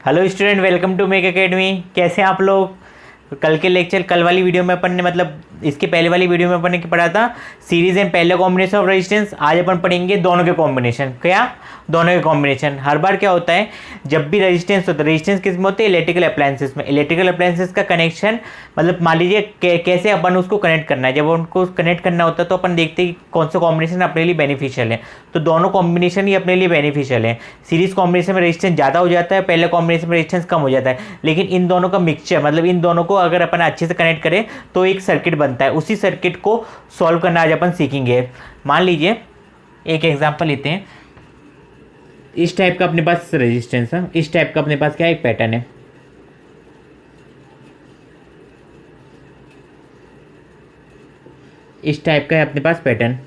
Hello student, welcome to Make Academy. कैसे हैं आप लोग? कल के लेक्चर, कल वाली वीडियो में अपन ने मतलब इसके पहले वाली वीडियो में अपन ने पढ़ा था सीरीज एंड पहले कॉम्बिनेशन ऑफ रेजिस्टेंस। आज अपन पढ़ेंगे दोनों के कॉम्बिनेशन। क्या? दोनों के कॉम्बिनेशन। हर बार क्या होता है, जब भी रेजिस्टेंस होता है, रेजिस्टेंस किस में होते हैं? इलेक्ट्रिकल अप्लायंसेस में। इलेक्ट्रिकल अप्लायंसेस का कनेक्शन मतलब मान लीजिए कैसे अपन उसको कनेक्ट करना है। जब उनको कनेक्ट करना होता है तो अपन देखते हैं कि कौन सा कॉम्बिनेशन अपने लिए बेनिफिशियल है। तो दोनों कॉम्बिनेशन ही अपने लिए बेनिफिशियल है। सीरीज कॉम्बिनेशन में रेजिस्टेंस ज़्यादा हो जाता है, पहले कॉम्बिनेशन में रेजिस्टेंस कम हो जाता है। लेकिन इन दोनों का मिक्सचर मतलब इन दोनों को अगर अपन अच्छे से कनेक्ट करें तो एक सर्किट बनता है। उसी सर्किट को सॉल्व करना आज अपन सीखेंगे। मान लीजिए एक एग्जांपल लेते हैं। इस टाइप का अपने पास रेजिस्टेंस है, इस टाइप का अपने पास क्या एक पैटर्न है। इस टाइप का है अपने पास पैटर्न,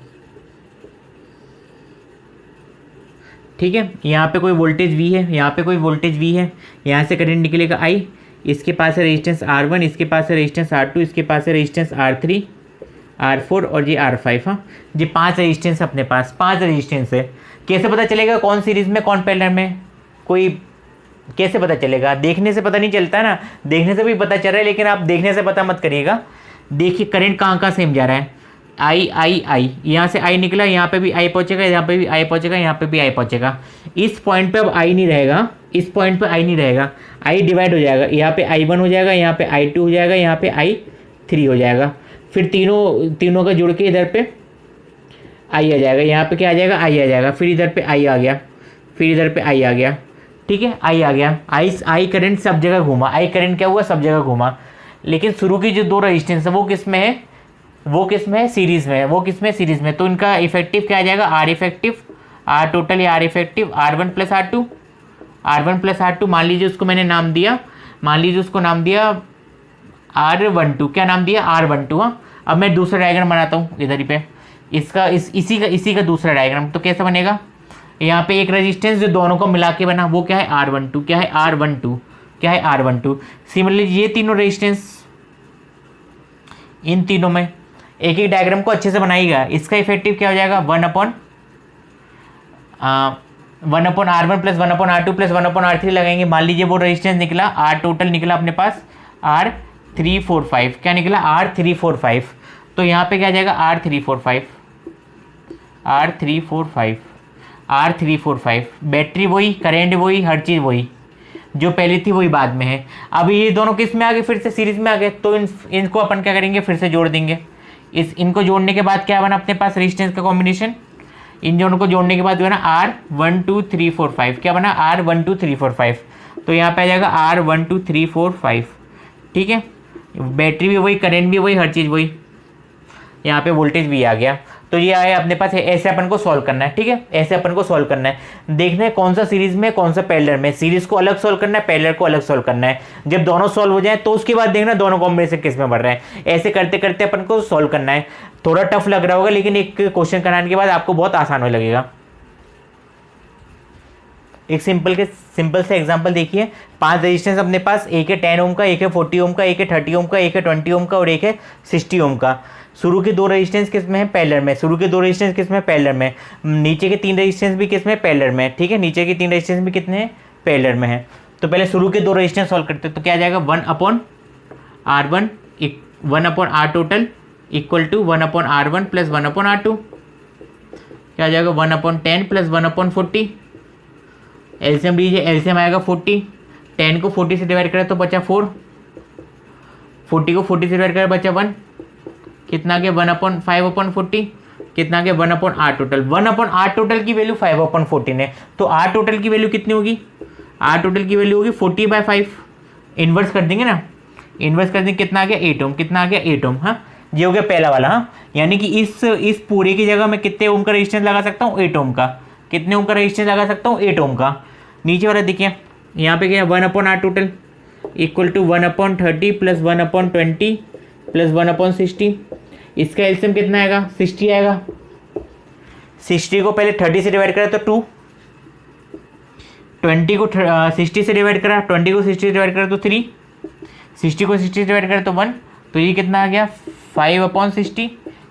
ठीक है। यहाँ पे कोई वोल्टेज V है, यहाँ पे कोई वोल्टेज V है, यहाँ से करंट निकलेगा I। इसके पास है रेजिस्टेंस R1, इसके पास है रेजिस्टेंस R2, इसके पास है रेजिस्टेंस R3, R4 और ये R5। हाँ, ये 5 रेजिस्टेंस अपने पास, 5 रेजिस्टेंस है। कैसे पता चलेगा कौन सीरीज में कौन पैरेलल में? कोई कैसे पता चलेगा? देखने से पता नहीं चलता है ना। देखने से भी पता चल रहा है, लेकिन आप देखने से पता मत करिएगा। देखिए करंट कहाँ कहाँ सेम जा रहा है। I यहाँ से I निकला, यहाँ पे भी I पहुँचेगा, यहाँ पे भी I पहुँचेगा, यहाँ पे भी I पहुँचेगा। इस पॉइंट पे अब I नहीं रहेगा, इस पॉइंट पे I नहीं रहेगा, I डिवाइड हो जाएगा। यहाँ पे I1 हो जाएगा, यहाँ पे I2 हो जाएगा, यहाँ पे I3 हो जाएगा। फिर तीनों का जुड़ के इधर पे I आ जाएगा, यहाँ पे क्या आ जाएगा? I आ जाएगा। फिर इधर पे I आ गया, फिर इधर पे I आ गया, ठीक है। I आ गया। I करंट सब जगह घूमा। I करंट क्या हुआ? सब जगह घूमा। लेकिन शुरू की जो दो रेजिस्टेंस है वो किस में है? वो किस में है? सीरीज में है। वो किस में? सीरीज में। तो इनका इफेक्टिव क्या आ जाएगा? R इफेक्टिव, R टोटल या R effective, R1 plus R2, R1 plus R2। मान लीजिए उसको मैंने नाम दिया, मान लीजिए उसको नाम दिया R12। क्या नाम दिया? R12। हाँ, अब मैं दूसरा डायग्राम बनाता हूँ इधर ही पे। इसका इसी का दूसरा डायग्राम। तो कैसा बनेगा? यहाँ पे एक रेजिस्टेंस जो दोनों को मिला के बना, वो क्या है? R12। क्या है? R12। क्या है? R12। सिमिलरली ये तीनों रेजिस्टेंस, इन तीनों में एक एक डायग्राम को अच्छे से बनाइएगा। इसका इफेक्टिव क्या हो जाएगा? 1/R1 plus 1/R2 plus 1/R3 लगाएंगे। मान लीजिए वो रेजिस्टेंस निकला, R टोटल निकला अपने पास R345। क्या निकला? R345। तो यहाँ पे क्या आ जाएगा? R345। बैटरी वही, करेंट वही, हर चीज़ वही, जो पहले थी वही बाद में है। अब ये दोनों किस में आ गए? फिर से सीरीज में आ गए। तो इनको अपन क्या करेंगे? फिर से जोड़ देंगे। इनको जोड़ने के बाद क्या बना अपने पास? रेजिस्टेंस का कॉम्बिनेशन। इन दोनों को जोड़ने के बाद बना R1 2 3 4 5। क्या बना? R1 2 3 4 5। तो यहाँ पे आ जाएगा R1 2 3 4 5, ठीक है। बैटरी भी वही, करंट भी वही, हर चीज़ वही। यहाँ पे वोल्टेज भी आ गया। तो ये आया अपने पास है। ऐसे अपन को सॉल्व करना है, ठीक है। ऐसे अपन को सॉल्व करना है। देखना है कौन सा सीरीज में, कौन सा पैरेलल में। सीरीज को अलग सॉल्व करना है, पैरेलल को अलग सॉल्व करना है। जब दोनों सॉल्व हो जाए तो उसके बाद देखना दोनों कॉम्बिनेशन किस में बढ़ रहा है। ऐसे करते करते अपन को सॉल्व करना है। थोड़ा टफ लग रहा होगा, लेकिन एक क्वेश्चन कराने के बाद आपको बहुत आसान होने लगेगा। एक सिंपल से एग्जांपल देखिए। 5 रेजिस्टेंस अपने पास, एक है 10 ओम का, एक है 40 ओम का, एक है 30 ओम का, एक है 20 ओम का और एक है 60 ओम का। शुरू के 2 रेजिस्टेंस किस में है? पैरेलल में। शुरू के 2 रेजिस्टेंस किस में? पैरेलल में। नीचे के 3 रेजिस्टेंस भी किस में? पैरेलल में, ठीक है। नीचे के 3 रेजिस्टेंस भी कितने हैं? पैरेलल में है। तो पहले शुरू के 2 रेजिस्टेंस सॉल्व करते हैं। तो क्या आ जाएगा? 1/R1 1/R total equal to 1/R1 plus 1/R2। क्या आ जाएगा? 1/10 प्लस 1/40। एलसीएम लीजिए, एलसीएम आएगा 40। 10 को 40 से डिवाइड करें तो बचा 4, 40 को 40 से डिवाइड करें बचा 1। कितना आ गया? 1/5/40। कितना आ गया? 1/R total. 1/R टोटल की वैल्यू 5/14 है। तो R टोटल की वैल्यू कितनी होगी? R टोटल की वैल्यू होगी 40/5। इन्वर्स कर देंगे ना, इन्वर्स कर देंगे। कितना आ गया? 8 ओम। कितना आ गया? 8 ओम। हाँ, ये हो गया पहला वाला। हाँ, यानी कि इस पूरे की जगह मैं कितने ओम का रेजिस्टेंस लगा सकता हूँ? 8 ओम का। कितने ओम का रेजिस्टेंस लगा सकता हूँ? 8 ओम का। नीचे वाला देखिए, यहाँ पे क्या है? 1/R total equal to 1/30 plus 1/20 plus 1/60। इसका एलसीएम कितना आएगा? 60 आएगा। 60 को पहले 30 से डिवाइड करा तो 2, 20 को 60 से डिवाइड करा, 20 को 60 से डिवाइड करा तो 3, 60 को 60 से डिवाइड करा तो 1। तो ये कितना आ गया? 5/60।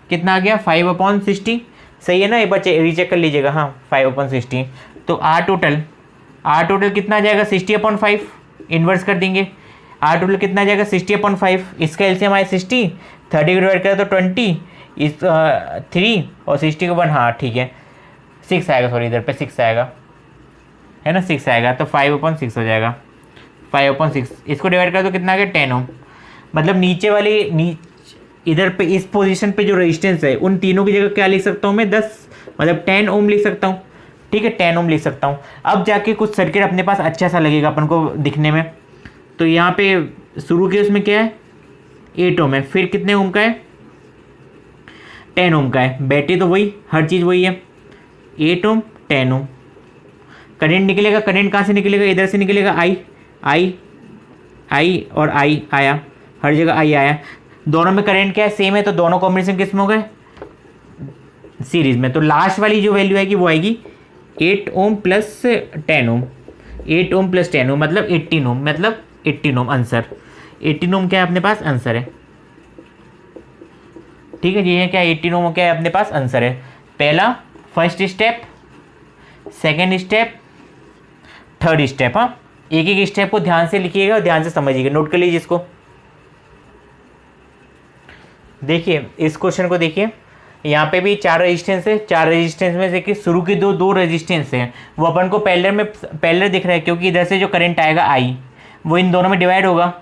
कितना आ गया? 5/60। सही है ना? एक बार रीचेक कर लीजिएगा। हाँ, 5/60। तो R टोटल कितना आ जाएगा? 60/5। इन्वर्स कर देंगे, आर टोटल कितना आ जाएगा 60/5, इसका एलसीएम आया 60, 30 को डिवाइड करा तो 20, इस 3 और 60 को 1, हाँ ठीक है 6 आएगा, सॉरी इधर पे 6 आएगा, है ना 6 आएगा, तो 5/6 हो जाएगा, 5/6, इसको डिवाइड कर तो कितना आ गया 10 ओम। मतलब नीचे वाली इधर पे इस पोजीशन पे जो रेजिस्टेंस है उन तीनों की जगह क्या लिख सकता हूँ मैं 10, मतलब 10 ओम लिख सकता हूँ, ठीक है 10 ओम लिख सकता हूँ। अब जाके कुछ सर्किट अपने पास अच्छा सा लगेगा अपन को दिखने में। तो यहाँ पे शुरू के उसमें क्या है 8 ओम है, फिर कितने ओम का है 10 ओम का है, बैटरी तो वही, हर चीज़ वही है, 8 ओम 10 ओम। करंट निकलेगा, करंट कहाँ से निकलेगा, इधर से निकलेगा, आई और आई आया, हर जगह आई आया। दोनों में करंट क्या है सेम है, तो दोनों कॉम्बिनेशन किस में हो गए सीरीज में। तो लास्ट वाली जो वैल्यू आएगी वो आएगी 8 ओम प्लस 10 ओम, 8 ओम प्लस 10 ओम मतलब 18 ओम, मतलब 18 ओम आंसर। 18 ओम क्या है अपने पास आंसर है, ठीक है जी, ये क्या 18 ओम क्या है अपने पास आंसर है। पहला first step, second step, third step, हाँ एक एक स्टेप को ध्यान से लिखिएगा और ध्यान से समझिएगा, नोट कर लीजिए इसको। देखिए इस क्वेश्चन को देखिए, यहाँ पे भी 4 रेजिस्टेंस है, 4 रेजिस्टेंस में से कि शुरू के दो रेजिस्टेंस हैं वो अपन को पैरेलल दिख रहा है, क्योंकि इधर से जो करंट आएगा आई वो इन दोनों में डिवाइड होगा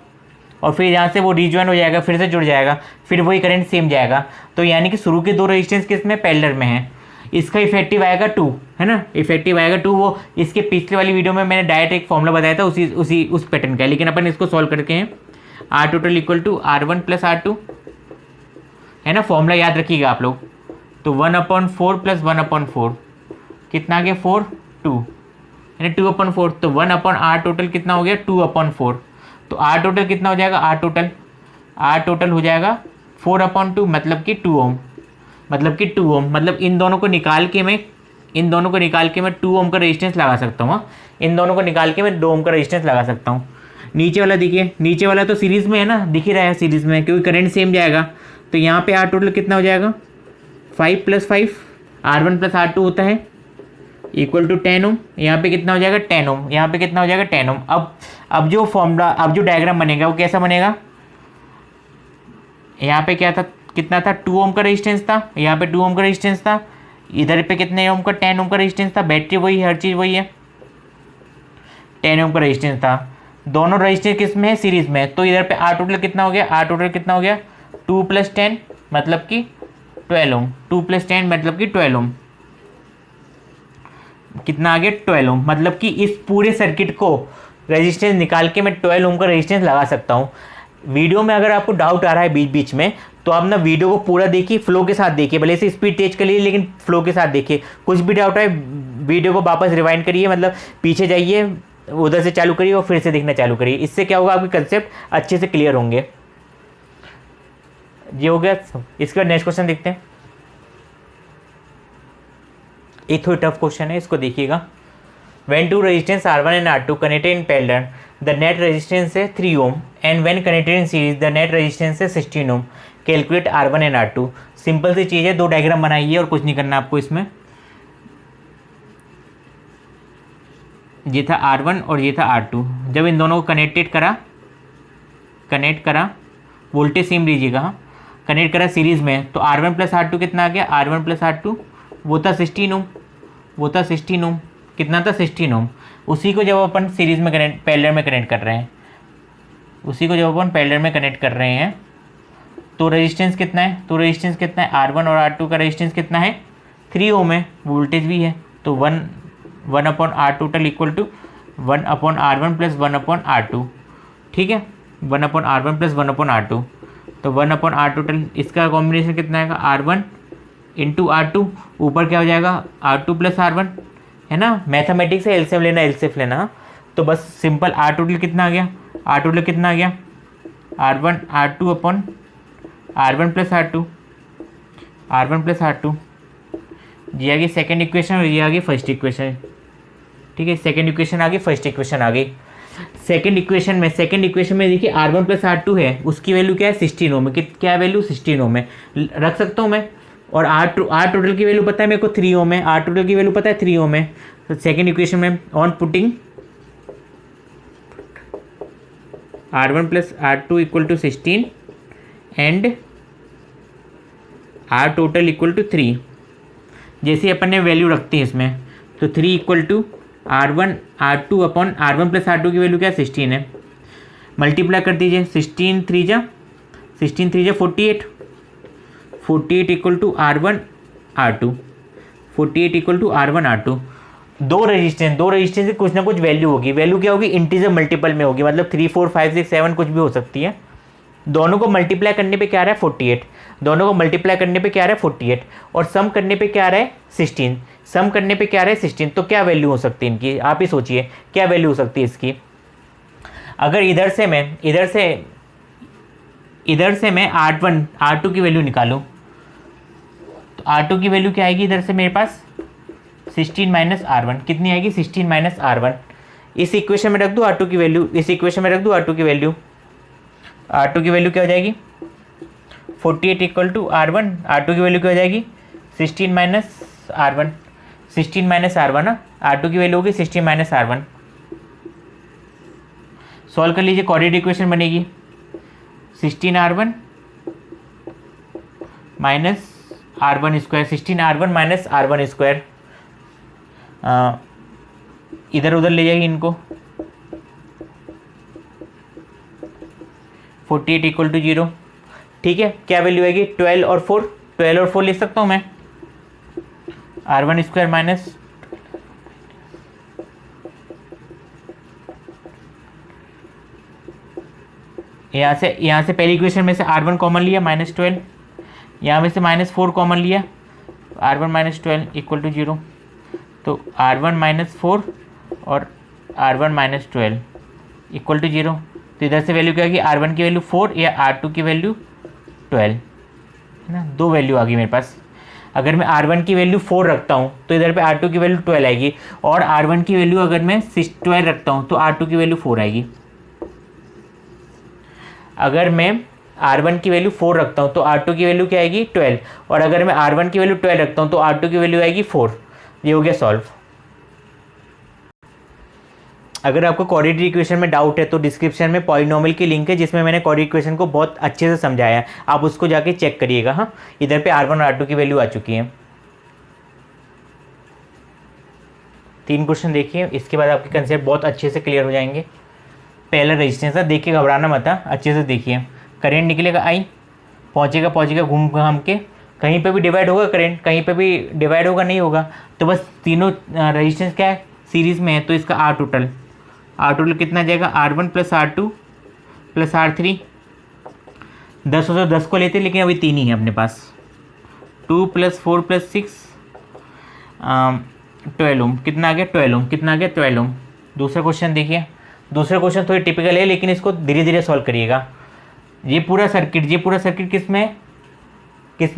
और फिर यहाँ से वो रिजॉइन हो जाएगा, फिर से जुड़ जाएगा, फिर वही करंट सेम जाएगा। तो यानी कि शुरू के 2 रेजिस्टेंस किस में पैरेलल में है। इसका इफेक्टिव आएगा 2, है ना, इफेक्टिव आएगा 2। वो इसके पिछले वाली वीडियो में मैंने डायरेक्ट एक फॉर्मूला बताया था उस पैटर्न का, लेकिन अपन इसको सॉल्व करके हैं। R total equal to R1 plus R2, है ना, फॉर्मूला याद रखिएगा आप लोग। तो 1/4 प्लस 1/4 कितना आ गया 4 2, यानी 2/4, तो 1/R टोटल कितना हो गया 2/4। तो आर टोटल कितना हो जाएगा, आर टोटल हो जाएगा 4/2 मतलब कि 2 ओम, मतलब इन दोनों को निकाल के मैं 2 ओम का रेजिस्टेंस लगा सकता हूँ। इन दोनों को निकाल के मैं 2 ओम का रेजिस्टेंस लगा सकता हूँ। नीचे वाला देखिए, नीचे वाला तो सीरीज़ में है ना, दिख ही रहा है सीरीज़ में, क्योंकि करंट सेम जाएगा। तो यहाँ पे आर टोटल कितना हो जाएगा 5 + 5 R1 + R2 होता है इक्वल टू 10 ओम। यहाँ पे कितना हो जाएगा 10 ओम, यहाँ पे कितना हो जाएगा 10 ओम। अब जो फॉर्मूला, अब जो डायग्राम बनेगा वो कैसा बनेगा, यहाँ पे क्या था, कितना था 2 ओम का रेजिस्टेंस था, यहाँ पे 2 ओम का रेजिस्टेंस था, इधर पे कितने ओम का 10 ओम का रेजिस्टेंस था, बैटरी वही, हर चीज़ वही है, 10 ओम का रेजिस्टेंस था। दोनों रेजिस्टेंस किस में है सीरीज में, तो इधर पे आर टोटल कितना हो गया 2 + 10 मतलब कि 12 ओम, 2 + 10 मतलब कि 12 ओम, कितना आ गया 12 ओम। मतलब कि इस पूरे सर्किट को रेजिस्टेंस निकाल के मैं 12 ओम का रेजिस्टेंस लगा सकता हूँ। वीडियो में अगर आपको डाउट आ रहा है बीच बीच में, तो आप ना वीडियो को पूरा देखिए, फ्लो के साथ देखिए, भले से स्पीड तेज कर लीजिए लेकिन फ्लो के साथ देखिए। कुछ भी डाउट है वीडियो को वापस रिवाइंड करिए, मतलब पीछे जाइए, उधर से चालू करिए और फिर से देखना चालू करिए। इससे क्या होगा, आपके कंसेप्ट अच्छे से क्लियर होंगे। ये हो गया। इसके बाद नेक्स्ट क्वेश्चन देखते हैं। एक थोड़ी टफ क्वेश्चन है, इसको देखिएगा। When two resistance R1 and R2 connected in parallel, the net resistance है 3 ohm and when connected in series, the net resistance है 16 ohm. Calculate R1 and R2. Simple सी चीज़ है, 2 डायग्राम बनाइए और कुछ नहीं करना आपको इसमें। ये था R1 और ये था R2। जब इन दोनों को कनेक्ट करा, वोल्टेज सेम लीजिएगा, हाँ, कनेक्ट करा सीरीज़ में, तो R1 + R2 कितना आ गया, R1 + R2 वो था 16 ओम, कितना था 16 ओम। उसी को जब अपन सीरीज़ में पैरेलल में कनेक्ट कर रहे हैं, तो रेजिस्टेंस कितना है, R1 और R2 का रेजिस्टेंस कितना है 3 ओम है, वोल्टेज भी है, तो 1/R total equal to 1/R1 + 1/R2, ठीक है, 1/R1 + 1/R2। तो 1/R टोटल, इसका कॉम्बिनेशन कितना आएगा, R1 × R2, ऊपर क्या हो जाएगा R2 + R1, है ना, मैथमेटिक्स से एलसीएम लेना। तो बस सिंपल आर टोटल कितना आ गया, R1 R2 / R1 + R2, ये आ गई सेकेंड इक्वेशन और ये आ गई फर्स्ट इक्वेशन, ठीक है। सेकेंड इक्वेशन आ गई, फर्स्ट इक्वेशन आ गई। सेकेंड इक्वेशन में देखिए R1 + R2 है, उसकी वैल्यू क्या है 16 ओम है, क्या वैल्यू 16 ओम है, रख सकता हूँ मैं। और आर टोटल की वैल्यू पता है मेरे को 3 ओम है, आर टोटल की वैल्यू पता है 3 ओम है। तो सेकेंड इक्वेशन में on putting R1 plus R2 equal to 16 and R total equal to 3। जैसे अपन ने वैल्यू रखते हैं इसमें, तो 3 equal to R1 R2 upon R1 plus R2 की वैल्यू क्या है 16 है। मल्टीप्लाई कर दीजिए, 16 3 जा 48, 48 equal to R1 R2, 48 equal to R1 R2। दो रेजिस्टेंस की कुछ ना कुछ वैल्यू होगी। वैल्यू क्या होगी, इंटीजर मल्टीपल में होगी, मतलब 3 4 5 6 7 कुछ भी हो सकती है। दोनों को मल्टीप्लाई करने पे क्या आ रहा है 48, दोनों को मल्टीप्लाई करने पे क्या आ रहा है 48, और सम करने पे क्या आ रहा है 16, सम करने पे क्या आ रहा है 16। तो क्या वैल्यू हो सकती है इनकी, आप ही सोचिए क्या वैल्यू हो सकती है इसकी। अगर इधर से मैं R1 R2 की वैल्यू निकालूं, तो R2 की वैल्यू क्या आएगी इधर से मेरे पास 16 माइनस R1, कितनी आएगी 16 माइनस R1। इस इक्वेशन में रख दूँ R2 की वैल्यू, इस इक्वेशन में रख दूँ R2 की वैल्यू, R2 की वैल्यू क्या हो जाएगी 48 इक्वल टू R1, R2 की वैल्यू क्या हो जाएगी 16 माइनस R1, 16 माइनस R1 ना, R2 की वैल्यू होगी 16 माइनस R1। सॉल्व कर लीजिए, कोऑर्डिनेट इक्वेशन बनेगी 16R1 minus R1 square, 16R1 minus R1 square, इधर उधर ले जाइए इनको, 48 इक्वल टू 0। ठीक है, क्या वैल्यू आएगी 12 और 4, 12 और 4 लिख सकता हूँ मैं, R1 स्क्वायर माइनस यहाँ से पहली इक्वेशन में से R1 कॉमन लिया -12, यहाँ में से -4 कॉमन लिया, R1 माइनस 12 इक्वल टू 0। तो R1 माइनस 4 और R1 माइनस 12 इक्वल टू 0। तो इधर से वैल्यू क्या आएगी, R1 की वैल्यू 4 या R2 की वैल्यू 12, है ना, दो वैल्यू आ गई मेरे पास। अगर मैं R1 की वैल्यू 4 रखता हूँ तो इधर पे R2 की वैल्यू 12 आएगी, और R1 की वैल्यू अगर मैं 12 रखता हूँ तो R2 की वैल्यू 4 आएगी। अगर मैं R1 की वैल्यू 4 रखता हूँ तो R2 की वैल्यू क्या आएगी 12, और अगर मैं R1 की वैल्यू 12 रखता हूँ तो R2 की वैल्यू आएगी 4। ये हो गया सॉल्व। अगर आपको कोऑर्डिनेट इक्वेशन में डाउट है तो डिस्क्रिप्शन में पॉलिनोमियल की लिंक है जिसमें मैंने कोऑर्डिनेट इक्वेशन को बहुत अच्छे से समझाया है, आप उसको जाके चेक करिएगा। हाँ, इधर पे R1 और R2 की वैल्यू आ चुकी है। 3 क्वेश्चन देखिए, इसके बाद आपके कंसेप्ट बहुत अच्छे से क्लियर हो जाएंगे। पहला रेजिस्टेंस है, देख के घबराना मत, अच्छे से देखिए। करंट निकलेगा I, पहुँचेगा घूम घाम के, कहीं पे भी डिवाइड होगा करंट, कहीं पे भी डिवाइड होगा नहीं होगा। तो बस तीनों रेजिस्टेंस क्या है सीरीज़ में है, तो इसका R टोटल कितना जाएगा R1 plus R2 plus R3। 10 हो तो 10 को लेते, लेकिन अभी 3 ही है अपने पास। 2 प्लस 4 प्लस 6 12 ओम, कितना आ गया 12 ओम, कितना आ गया 12 ओम। दूसरा क्वेश्चन देखिए, दूसरा क्वेश्चन थोड़ी टिपिकल है, लेकिन इसको धीरे धीरे सॉल्व करिएगा। ये पूरा सर्किट किस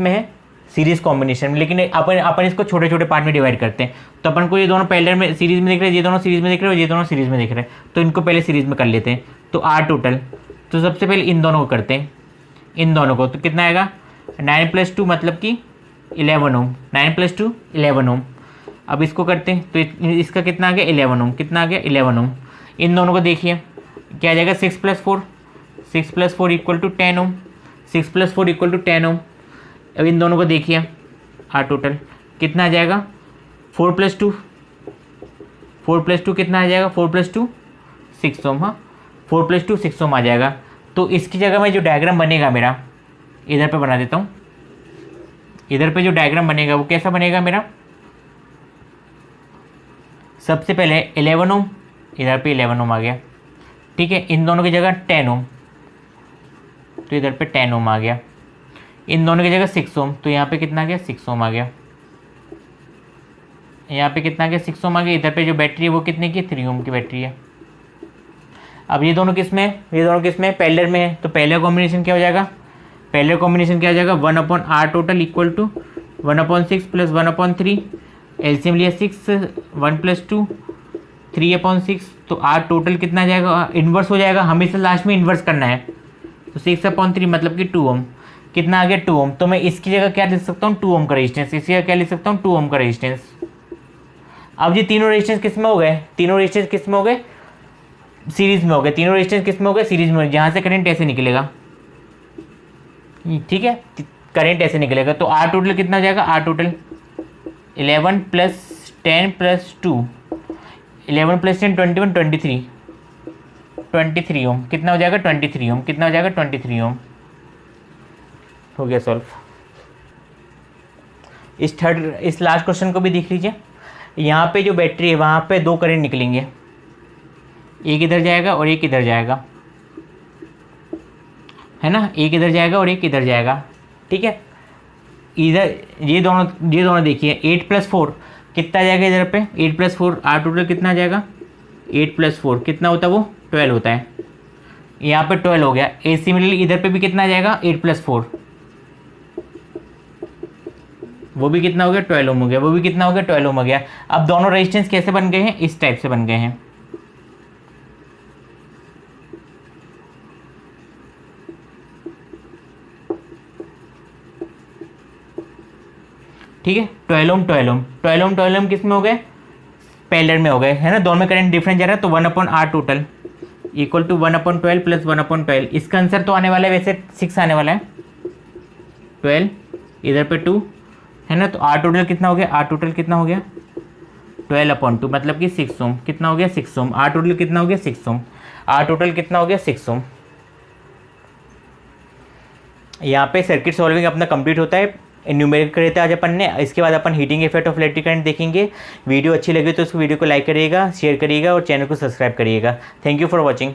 में है सीरीज़ कॉम्बिनेशन में, लेकिन अपन इसको छोटे छोटे पार्ट में डिवाइड करते हैं। तो अपन को ये दोनों पैरेलल में सीरीज़ में दिख रहे हैं, ये दोनों सीरीज़ में दिख रहे हैं, और ये दोनों सीरीज़ में दिख रहे हैं, तो इनको पहले सीरीज़ में कर लेते हैं। तो R टोटल, तो सबसे पहले इन दोनों को करते हैं, इन दोनों को, तो कितना आएगा 9 + 2 मतलब कि 11 ओम, 9 + 2 11 ओम। अब इसको करते हैं तो इसका कितना आ गया 11 ओम, कितना आ गया 11 ओम। इन दोनों को देखिए क्या आ जाएगा 6 + 4, 6 + 4 equal to 10 ohm, 6 + 4 equal to 10 ohm. अब इन दोनों को देखिए R टोटल कितना आ जाएगा 4 + 2, 4 + 2 कितना आ जाएगा 4 + 2 6 ओम। हाँ, 4 + 2 6 ओम आ जाएगा। तो इसकी जगह में जो डायग्राम बनेगा मेरा, इधर पे बना देता हूँ। इधर पे जो डायग्राम बनेगा वो कैसा बनेगा मेरा, सबसे पहले 11 ओम, इधर पे 11 ओम आ गया, ठीक है। इन दोनों की जगह 10 ओम, तो इधर पे 10 ओम आ गया। इन दोनों की जगह 6 ओम, तो यहाँ पे कितना आ गया 6 ओम आ गया। यहाँ पे कितना आ गया 6 ओम आ गया। इधर पे जो बैटरी है वो कितने की 3 ओम की बैटरी है। अब ये दोनों किस में है, ये दोनों किस में है पैरेलल में है, तो पहला कॉम्बिनेशन क्या हो जाएगा, पहले कॉम्बिनेशन क्या हो जाएगा 1/R total equal to 1/6 + 1/3। LCM लिया 6, 1 + 2 3/6। तो R टोटल कितना आ जाएगा, इन्वर्स हो जाएगा, हमेशा लास्ट में इन्वर्स करना है। तो 6/3 मतलब कि 2 ओम, कितना आ गया 2 ओम। तो मैं इसकी जगह क्या लिख सकता हूँ 2 ओम का रेजिस्टेंस, इसकी जगह क्या लिख सकता हूँ 2 ओम का रेजिस्टेंस। अब ये तीनों रेजिस्टेंस किस में हो गए, तीनों रेजिस्टेंस किस में हो गए सीरीज में हो गए, तीनों रेजिस्टेंस किस में हो गए, सीरीज में, जहाँ से करंट ऐसे निकलेगा, ठीक है, करंट ऐसे निकलेगा। तो आर टोटल कितना हो जाएगा, आर टोटल 11 + 10 + 2, 11 + 10 21, 23 ओम, कितना हो जाएगा 23 ओम, कितना हो जाएगा 23 ओम। हो गया सॉल्व। इस लास्ट क्वेश्चन को भी देख लीजिए। यहाँ पे जो बैटरी है वहाँ पे दो करंट निकलेंगे, एक इधर जाएगा और एक इधर जाएगा, है ना, एक इधर जाएगा और एक इधर जाएगा, ठीक है। इधर ये दोनों देखिए, 8 + 4 कितना जाएगा इधर पे, 8 + 4 आर टोटल कितना जाएगा, 8 + 4 कितना होता है वो 12 होता है, यहाँ पे 12 हो गया। ए सिमिलरली इधर पे भी कितना जाएगा 8 + 4, वो भी कितना हो गया 12 ओम हो गया, वो भी कितना हो गया 12 ओम हो गया। अब दोनों रेजिस्टेंस कैसे बन गए हैं, इस टाइप से बन गए हैं, ठीक है। 12 ओम 12 ओम 12 ओम 12 ओम किस में हो गए, पैरेलल में हो गए, है ना, दोनों में करंट डिफरेंस जा रहा है, तो 1/R टोटल इक्वल टू 1/12 + 1/12। इसका आंसर तो आने वाला है वैसे 6 आने वाला है, 12 इधर पे 2, है ना, तो आर टोटल कितना हो गया, आर टोटल कितना हो गया 12/2 मतलब कि 6 ओम, कितना हो गया 6 ओम, आर टोटल कितना हो गया 6 ओम, आर टोटल कितना हो गया 6 ओम। यहाँ पे सर्किट सॉल्विंग अपना कंप्लीट होता है, न्यूमेरिकल करे थे आज अपन ने। इसके बाद अपन heating effect of electric current देखेंगे। वीडियो अच्छी लगी तो उसको वीडियो को लाइक करिएगा, शेयर करिएगा और चैनल को सब्सक्राइब करिएगा। Thank you for watching.